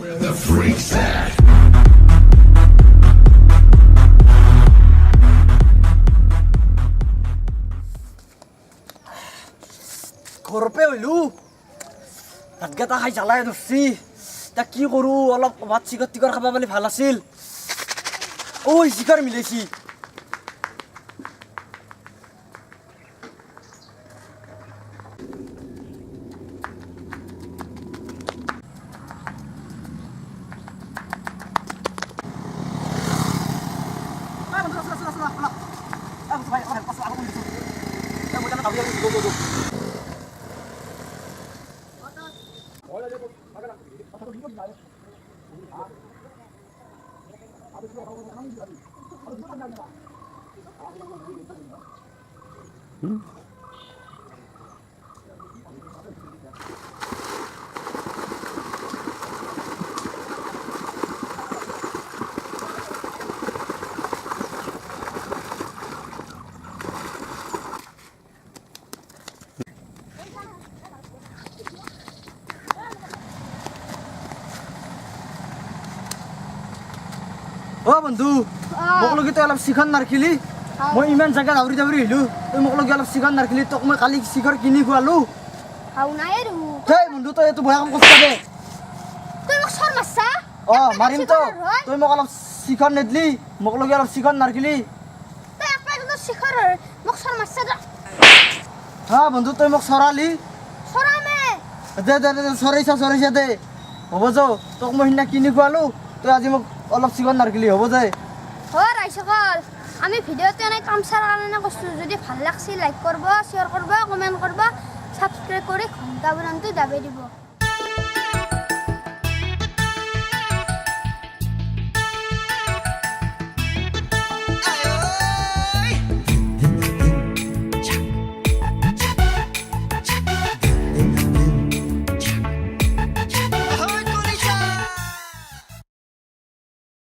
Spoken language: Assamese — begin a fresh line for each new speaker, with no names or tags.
The freak sack.
ঘৰপে হইলো ভাতকেইটা খাই জ্বালাই ধৰছি এতিয়া কি কৰোঁ অলপ ভাত চিকৰ টিকৰ খাব পালে ভাল আছিল ঐ চিকাৰ মিলাইছি অ বন্ধু মোক লগি তই অলপ চিখন নাৰখিলি মই ইমান জাগা দাউৰি দাউৰি আহিলো তই মোক লগি অলপ চিখন নাৰখিলি তোক মই কালি চিখৰ কিনি খোৱালো হেই বন্ধু তই এইটো ভয়া কাম কৰিছা দে অ মাৰিম তো তই মোক অলপ চিখন নেদলি মোক লগি অলপ চিখন নাৰখিলি হা বন্ধু তই মোক চৰালি দে দে দে চৰাইছা দে হ'ব যো তোক মই সিদিনা কিনি খোৱালো তই আজি মোক অলপ চিকন নাৰখিলি হ'ব দে
আমি ভিডিঅ'টো এনে কামচাৰ কাৰণে কৈছোঁ যদি ভাল লাগছি লাইক কৰিব শ্বেয়াৰ কৰিব কমেণ্ট কৰিব ছাবস্ক্ৰাইব কৰি ঘণ্টা বজানটো দাবি দিব